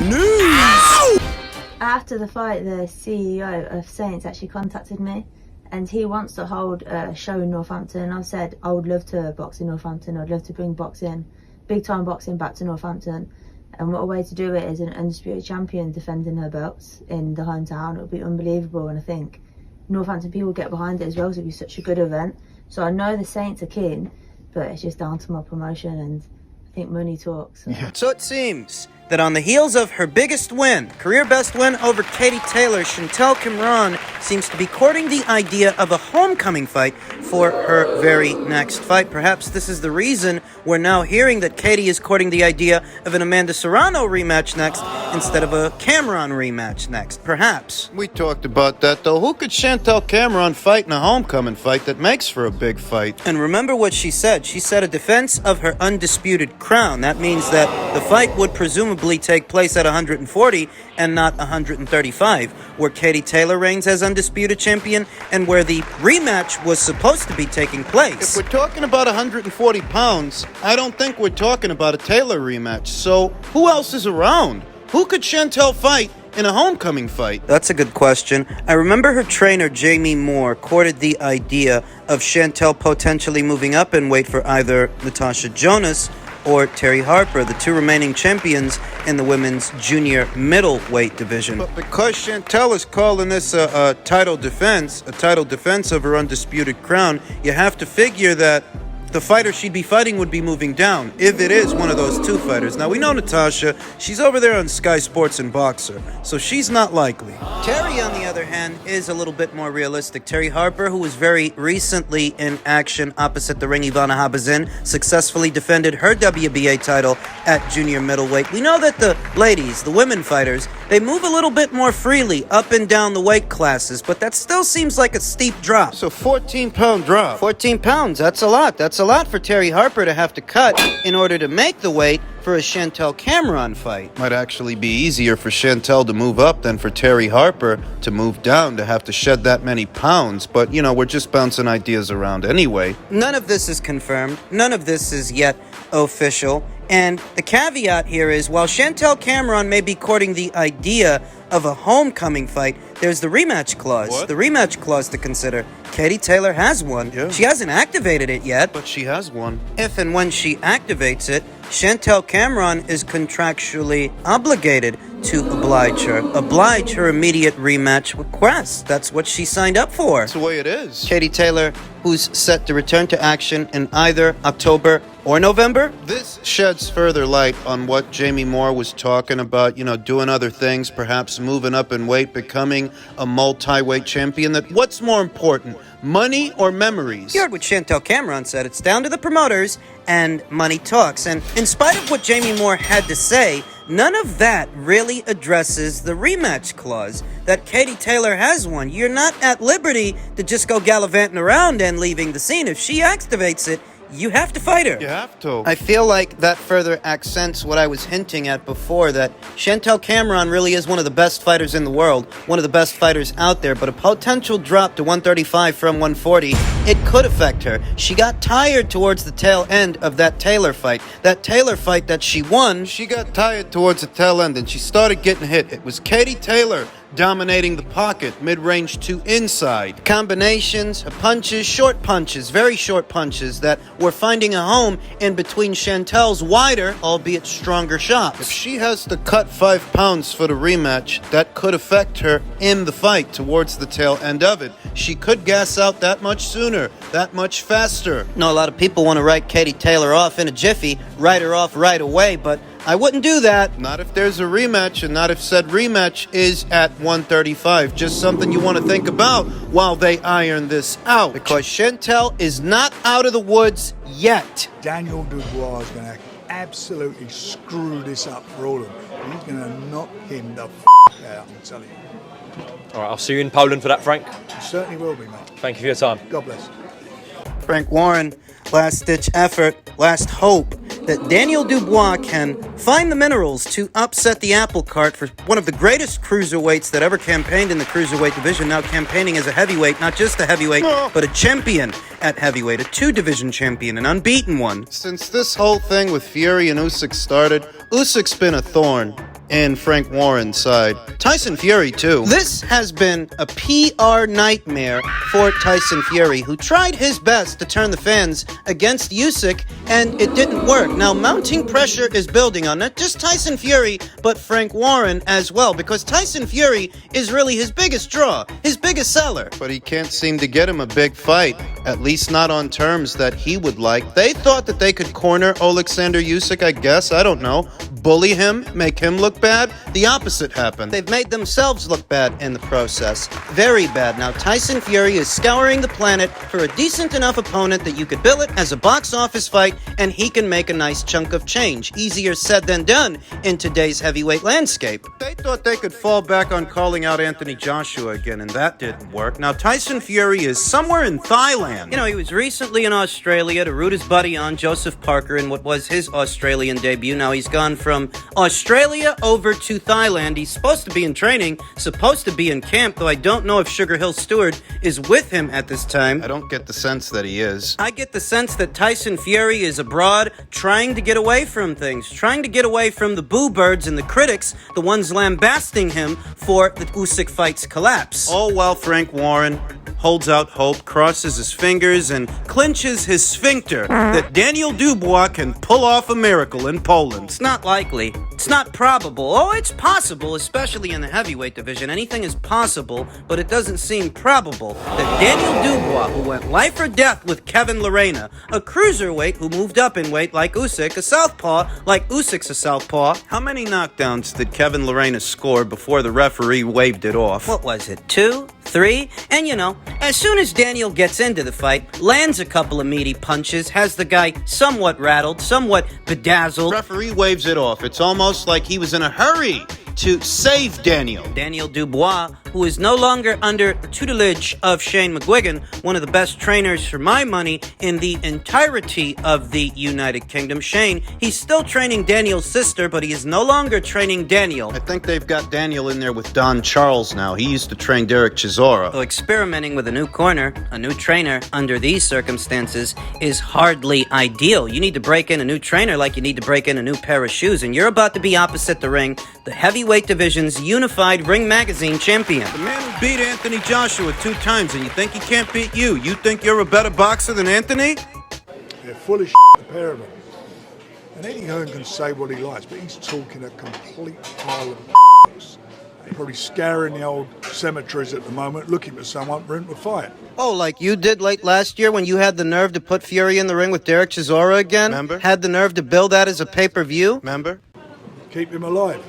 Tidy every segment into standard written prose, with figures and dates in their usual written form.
news! After the fight, the CEO of Saints actually contacted me, and he wants to hold a show in Northampton. And I've said I would love to box in Northampton. I'd love to bring boxing, big time boxing, back to Northampton. And what a way to do it is an undisputed champion defending her belts in the hometown. It would be unbelievable, and I think Northampton people get behind it as well, so it'd be such a good event. So I know the Saints are keen, but it's just down to my promotion, and I think money talks. So it seems that on the heels of her biggest win, career best win over Katie Taylor, Chantel Cameron seems to be courting the idea of a homecoming fight for her very next fight. Perhaps this is the reason we're now hearing that Katie is courting the idea of an Amanda Serrano rematch next instead of a Cameron rematch next. Perhaps. We talked about that, though. Who could Chantel Cameron fight in a homecoming fight that makes for a big fight? And remember what she said. She said a defense of her undisputed crown. That means that the fight would presumably take place at 140 and not 135, where Katie Taylor reigns as undisputed champion and where the rematch was supposed to be taking place. If we're talking about 140 pounds, I don't think we're talking about a Taylor rematch. So who else is around? Who could Chantel fight in a homecoming fight? That's a good question. I remember her trainer, Jamie Moore, courted the idea of Chantel potentially moving up in weight for either Natasha Jonas or Terry Harper, the two remaining champions in the women's junior middleweight division. But because Chantel is calling this a title defense of her undisputed crown, you have to figure that the fighter she'd be fighting would be moving down, if it is one of those two fighters. Now, we know Natasha. She's over there on Sky Sports and Boxer, so she's not likely. Terry, on the other hand, is a little bit more realistic. Terry Harper, who was very recently in action opposite the ring Ivana Habazin, successfully defended her WBA title at junior middleweight. We know that the ladies, the women fighters, they move a little bit more freely up and down the weight classes, but that still seems like a steep drop. So 14-pound drop. 14 pounds, that's a lot. That's a lot for Terry Harper to have to cut in order to make the weight for a Chantel Cameron fight. Might actually be easier for Chantel to move up than for Terry Harper to move down, to have to shed that many pounds. But, you know, we're just bouncing ideas around anyway. None of this is confirmed. None of this is yet official. And the caveat here is, while Chantel Cameron may be courting the idea of a homecoming fight, there's the rematch clause. What? The rematch clause to consider. Katie Taylor has one. Yeah. She hasn't activated it yet. But she has one. If and when she activates it, Chantel Cameron is contractually obligated to oblige her immediate rematch request. That's what she signed up for. That's the way it is. Katie Taylor, who's set to return to action in either October or November. This sheds further light on what Jamie Moore was talking about, you know, doing other things, perhaps moving up in weight, becoming a multi-weight champion. That what's more important, money or memories? You heard what Chantel Cameron said. It's down to the promoters, and money talks. And in spite of what Jamie Moore had to say, none of that really addresses the rematch clause, that Katie Taylor has one. You're not at liberty to just go gallivanting around and leaving the scene. If she activates it, you have to fight her. You have to. I feel like that further accents what I was hinting at before, that Chantel Cameron really is one of the best fighters in the world, one of the best fighters out there, but a potential drop to 135 from 140, it could affect her. She got tired towards the tail end of that Taylor fight. That Taylor fight that she won. She got tired towards the tail end and she started getting hit. It was Katie Taylor dominating the pocket, mid-range to inside. Combinations, punches, short punches, very short punches that were finding a home in between Chantel's wider, albeit stronger shots. If she has to cut 5 pounds for the rematch, that could affect her in the fight towards the tail end of it. She could gas out that much sooner, that much faster. No, a lot of people want to write Katie Taylor off in a jiffy, write her off right away, but I wouldn't do that. Not if there's a rematch, and not if said rematch is at 135. Just something you want to think about while they iron this out. Because Chantel is not out of the woods yet. Daniel Dubois is going to absolutely screw this up for all of them. He's going to knock him the out, I'm telling you. All right, I'll see you in Poland for that, Frank. He certainly will be, mate. Thank you for your time. God bless. Frank Warren, last-ditch effort, last hope that Daniel Dubois can find the minerals to upset the apple cart for one of the greatest cruiserweights that ever campaigned in the cruiserweight division, now campaigning as a heavyweight, not just a heavyweight, but a champion at heavyweight, a two-division champion, an unbeaten one. Since this whole thing with Fury and Usyk started, Usyk's been a thorn in Frank Warren's side. Tyson Fury, too. This has been a PR nightmare for Tyson Fury, who tried his best to turn the fans against Usyk, and it didn't work. Now, mounting pressure is building on not just Tyson Fury, but Frank Warren as well, because Tyson Fury is really his biggest draw, his biggest seller. But he can't seem to get him a big fight, at least not on terms that he would like. They thought that they could corner Alexander Usyk, I guess, I don't know, bully him, make him look bad. The opposite happened. They've made themselves look bad in the process. Very bad. Now, Tyson Fury is scouring the planet for a decent enough opponent that you could bill it as a box office fight, and he can make a nice chunk of change. Easier said than done in today's heavyweight landscape. They thought they could fall back on calling out Anthony Joshua again, and that didn't work. Now, Tyson Fury is somewhere in Thailand. You know, he was recently in Australia to root his buddy on, Joseph Parker, in what was his Australian debut. Now he's gone from Australia over to Thailand. He's supposed to be in training, supposed to be in camp, though I don't know if Sugar Hill Stewart is with him at this time. I don't get the sense that he is. I get the sense that Tyson Fury is abroad trying to get away from things, trying to get away from the boo birds and the critics, the ones lambasting him for the Usyk fight's collapse. All while Frank Warren holds out hope, crosses his fingers, and clenches his sphincter that Daniel Dubois can pull off a miracle in Poland. It's not likely. It's not probable. Oh, it's possible, especially in the heavyweight division. Anything is possible, but it doesn't seem probable that Daniel Dubois, who went life or death with Kevin Lerena, a cruiserweight who moved up in weight like Usyk, a southpaw like Usyk's a southpaw. How many knockdowns did Kevin Lerena score before the referee waved it off? What was it, 2, 3? And you know, as soon as Daniel gets into the fight, lands a couple of meaty punches, has the guy somewhat rattled, somewhat bedazzled. Referee waves it off. It's almost like he was in a hurry to save Daniel. Daniel Dubois, who is no longer under the tutelage of Shane McGuigan, one of the best trainers for my money in the entirety of the United Kingdom. Shane, he's still training Daniel's sister, but he is no longer training Daniel. I think they've got Daniel in there with Don Charles now. He used to train Derek Chisora. So experimenting with a new corner, a new trainer, under these circumstances is hardly ideal. You need to break in a new trainer like you need to break in a new pair of shoes, and you're about to be opposite the ring, the heavyweight division's unified Ring Magazine champion. The man who beat Anthony Joshua 2 times, and you think he can't beat you? You think you're a better boxer than Anthony? They're full of the pair of them. And Eddie Hearn can say what he likes, but he's talking a complete pile of They're probably scouring the old cemeteries at the moment, looking for someone for him to fight. Oh, like you did late last year when you had the nerve to put Fury in the ring with Derek Chisora again? Remember? Had the nerve to bill that as a pay-per-view? Remember? Keep him alive.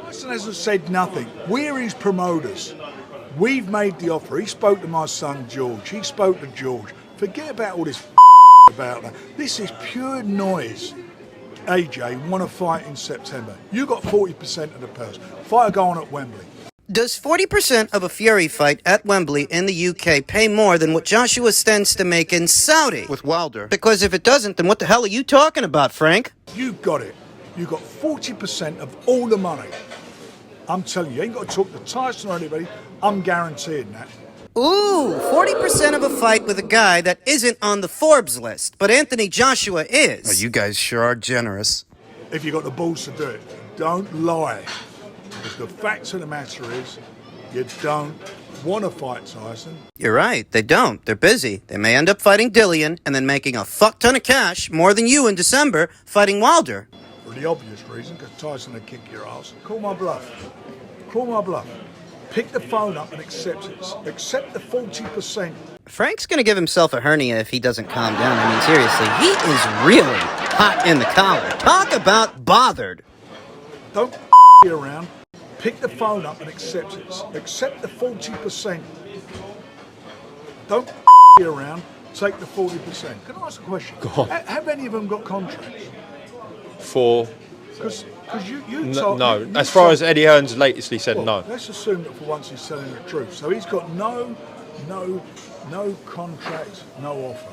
Tyson hasn't said nothing. We're his promoters. We've made the offer. He spoke to my son George. He spoke to George. Forget about all this about that. This is pure noise. AJ want to fight in September. You got 40% of the purse. Fight go on at Wembley. Does 40% of a Fury fight at Wembley in the UK pay more than what Joshua stands to make in Saudi? With Wilder. Because if it doesn't, then what the hell are you talking about, Frank? You got it. You got 40% of all the money. I'm telling you, you ain't got to talk to Tyson or anybody. I'm guaranteeing that. Ooh, 40% of a fight with a guy that isn't on the Forbes list, but Anthony Joshua is. Oh, you guys sure are generous. If you got the balls to do it, don't lie. Because the fact of the matter is, you don't want to fight Tyson. You're right, they don't. They're busy. They may end up fighting Dillian and then making a fuck ton of cash, more than you in December, fighting Wilder. For the obvious reason, because Tyson will kick your ass. Call my bluff. Call my bluff. Pick the phone up and accept it. Accept the 40%. Frank's gonna give himself a hernia if he doesn't calm down. I mean, seriously, he is really hot in the collar. Talk about bothered. Don't around. Pick the phone up and accept it. Accept the 40%. Don't around. Take the 40%. Can I ask a question? Go on. Have any of them got contracts? 4. Because you No, told no. you As far told- as Eddie Hearn's latestly said, well, no. Let's assume that for once he's telling the truth. So he's got no contract, no offer.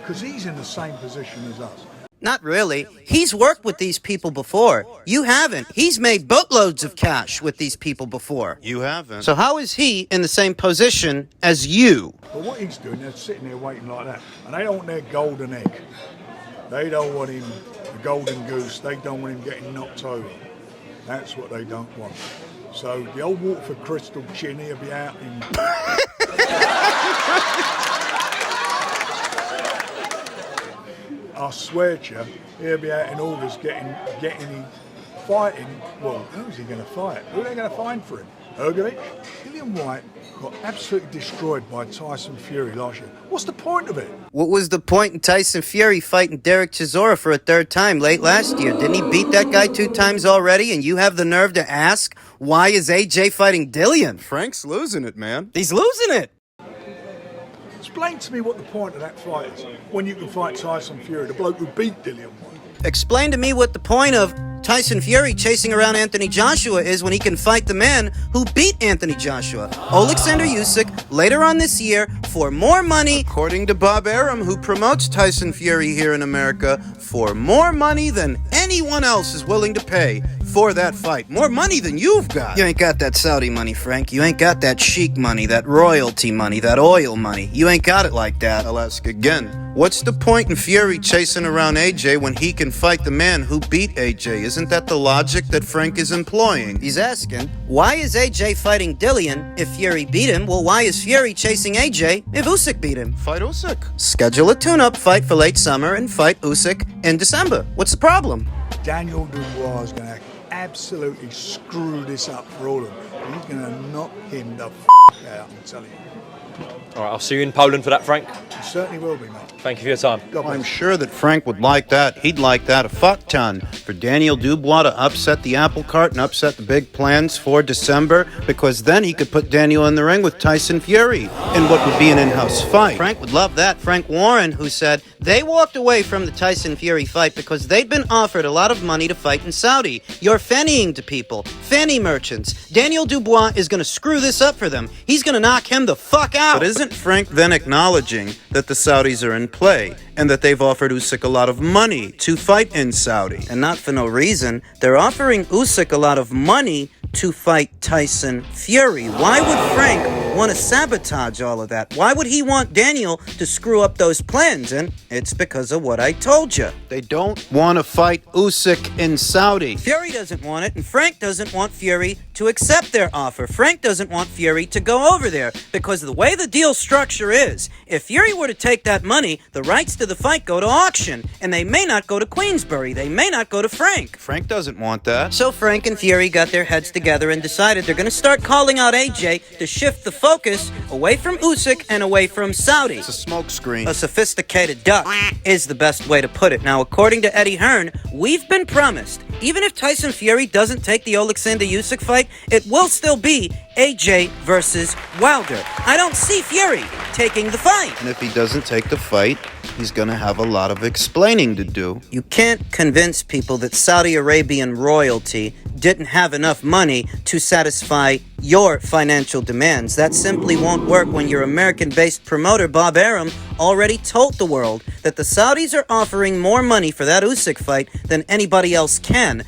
Because he's in the same position as us. Not really. He's worked with these people before. You haven't. He's made boatloads of cash with these people before. You haven't. So how is he in the same position as you? But what he's doing, they're sitting there waiting like that. And they don't want their golden egg. They don't want him, the golden goose. They don't want him getting knocked over. That's what they don't want. So the old Waterford Crystal Chin, he'll be out in... I swear to you, he'll be out in August getting fighting. Well, who's he going to fight? Who are they going to find for him? Ergovic? Dillian White got absolutely destroyed by Tyson Fury last year. What's the point of it? What was the point in Tyson Fury fighting Derek Chisora for a third time late last year? Didn't he beat that guy 2 times already? And you have the nerve to ask, why is AJ fighting Dillian? Frank's losing it, man. He's losing it. Explain to me what the point of that fight is when you can fight Tyson Fury, the bloke who beat Dillian White. Explain to me what the point of Tyson Fury chasing around Anthony Joshua is when he can fight the man who beat Anthony Joshua, Alexander Usyk, later on this year for more money. According to Bob Arum, who promotes Tyson Fury here in America, for more money than anyone else is willing to pay for that fight. More money than you've got. You ain't got that Saudi money, Frank. You ain't got that sheik money, that royalty money, that oil money. You ain't got it like that. I'll ask again. What's the point in Fury chasing around AJ when he can fight the man who beat AJ? Isn't that the logic that Frank is employing? He's asking, why is AJ fighting Dillian if Fury beat him? Well, why is Fury chasing AJ if Usyk beat him? Fight Usyk. Schedule a tune-up fight for late summer and fight Usyk in December. What's the problem? Daniel Dubois is going to absolutely screw this up for all of them. He's going to knock him the out, I'm telling you. All right, I'll see you in Poland for that, Frank. He certainly will be, mate. Thank you for your time. God bless. I'm sure that Frank would like that. He'd like that a fuck ton. For Daniel Dubois to upset the apple cart and upset the big plans for December, because then he could put Daniel in the ring with Tyson Fury in what would be an in-house fight. Frank would love that. Frank Warren, who said they walked away from the Tyson Fury fight because they'd been offered a lot of money to fight in Saudi. You're fannying to people. Fanny merchants. Daniel Dubois is going to screw this up for them. He's going to knock him the fuck out. But isn't Frank then acknowledging that the Saudis are in play and that they've offered Usyk a lot of money to fight in Saudi? And not for no reason. They're offering Usyk a lot of money to fight Tyson Fury. Why would Frank want to sabotage all of that? Why would he want Daniel to screw up those plans? And it's because of what I told you. They don't want to fight Usyk in Saudi. Fury doesn't want it, and Frank doesn't want Fury to accept their offer. Frank doesn't want Fury to go over there because the way the deal structure is, if Fury were to take that money, the rights to the fight go to auction, and they may not go to Queensbury. They may not go to Frank. Frank doesn't want that. So Frank and Fury got their heads together and decided they're going to start calling out AJ to shift the focus away from Usyk and away from Saudi. It's a smokescreen. A sophisticated duck is the best way to put it. Now, according to Eddie Hearn, we've been promised, even if Tyson Fury doesn't take the Alexander Usyk fight, it will still be AJ versus Wilder. I don't see Fury taking the fight. And if he doesn't take the fight, he's going to have a lot of explaining to do. You can't convince people that Saudi Arabian royalty didn't have enough money to satisfy your financial demands. That simply won't work when your American-based promoter, Bob Arum, already told the world that the Saudis are offering more money for that Usyk fight than anybody else can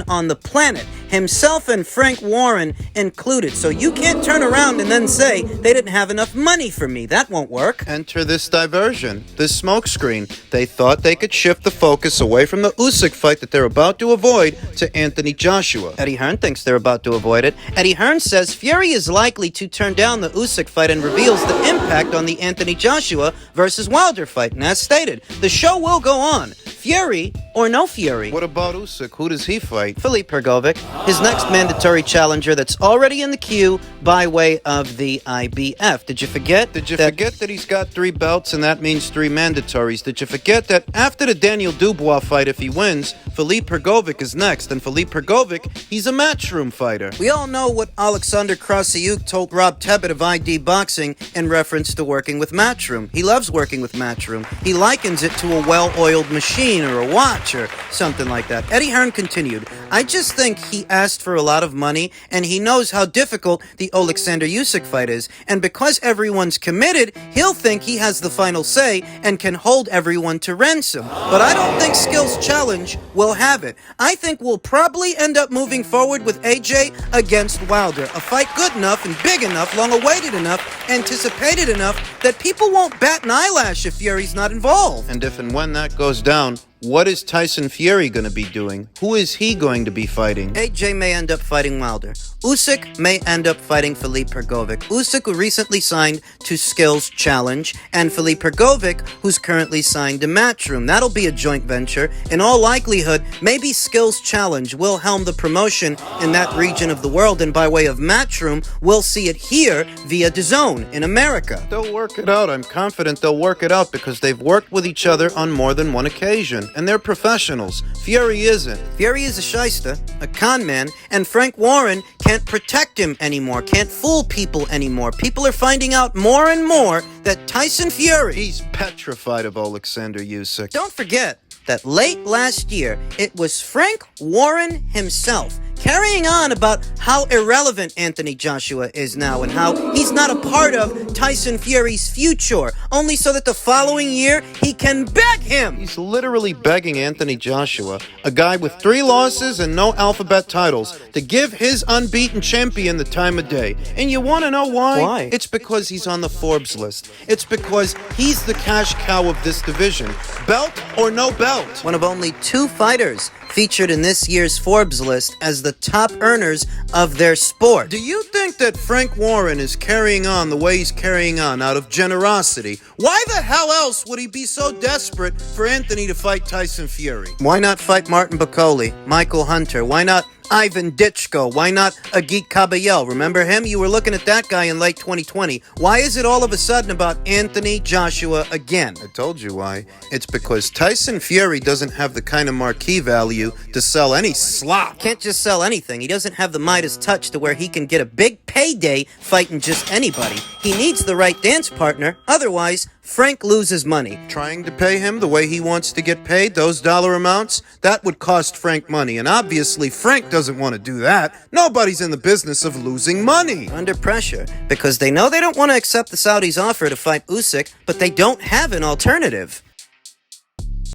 on the planet, himself and Frank Warren included. So you can't turn around and then say they didn't have enough money for me. That won't work. Enter this diversion, this smokescreen. They thought they could shift the focus away from the Usyk fight that they're about to avoid to Anthony Joshua. Eddie Hearn thinks they're about to avoid it. Eddie Hearn says Fury is likely to turn down the Usyk fight and reveals the impact on the Anthony Joshua versus Wilder fight. And as stated, the show will go on. Fury or no Fury. What about Usyk? Who does he fight? Philippe Hergovic, his next mandatory challenger that's already in the queue by way of the IBF. Did you forget? Did you forget that he's got 3 belts and that means 3 mandatories? Did you forget that after the Daniel Dubois fight, if he wins, Philippe Hergovic is next? And Philippe Hergovic, he's a matchroom fighter. We all know what Alexander Krassyuk told Rob Tebbett of ID Boxing in reference to working with Matchroom. He loves working with Matchroom. He likens it to a well-oiled machine or a watch or something like that. Eddie Hearn continued, I just think he asked for a lot of money and he knows how difficult the Alexander Usyk fight is. And because everyone's committed, he'll think he has the final say and can hold everyone to ransom. But I don't think Skills Challenge will have it. I think we'll probably end up moving forward with AJ against Wilder. A fight good enough and big enough, long-awaited enough, anticipated enough that people won't bat an eyelash if Fury's not involved. And if and when that goes down, What is Tyson Fury going to be doing? Who is he going to be fighting? AJ may end up fighting Wilder. Usyk may end up fighting Filip Hrgovic. Usyk, who recently signed to Skills Challenge, and Filip Hrgovic, who's currently signed to Matchroom. That'll be a joint venture. In all likelihood, maybe Skills Challenge will helm the promotion in that region of the world, and by way of Matchroom, we'll see it here via DAZN in America. They'll work it out. I'm confident they'll work it out because they've worked with each other on more than one occasion, and they're professionals. Fury isn't. Fury is a shyster, a con man, and Frank Warren can't protect him anymore, can't fool people anymore. People are finding out more and more that Tyson Fury... He's petrified of Alexander Usyk. Don't forget that late last year, it was Frank Warren himself carrying on about how irrelevant Anthony Joshua is now and how he's not a part of Tyson Fury's future, only so that the following year he can beg him. He's literally begging Anthony Joshua, a guy with 3 losses and no alphabet titles, to give his unbeaten champion the time of day. And you want to know why? Why? It's because he's on the Forbes list. It's because he's the cash cow of this division. Belt or no belt. One of only 2 fighters featured in this year's Forbes list as the top earners of their sport. Do you think that Frank Warren is carrying on the way he's carrying on out of generosity? Why the hell else would he be so desperate for Anthony to fight Tyson Fury? Why not fight Martin Bacoli, Michael Hunter? Why not Ivan Ditchko? Why not Agit Kabayel? Remember him? You were looking at that guy in late 2020. Why is it all of a sudden about Anthony Joshua again? I told you why. It's because Tyson Fury doesn't have the kind of marquee value to sell any slop. Can't just sell anything. He doesn't have the Midas touch to where he can get a big payday fighting just anybody. He needs the right dance partner. Otherwise, Frank loses money. Trying to pay him the way he wants to get paid, those dollar amounts, that would cost Frank money. And obviously, Frank doesn't want to do that. Nobody's in the business of losing money. Under pressure, because they know they don't want to accept the Saudis' offer to fight Usyk, but they don't have an alternative.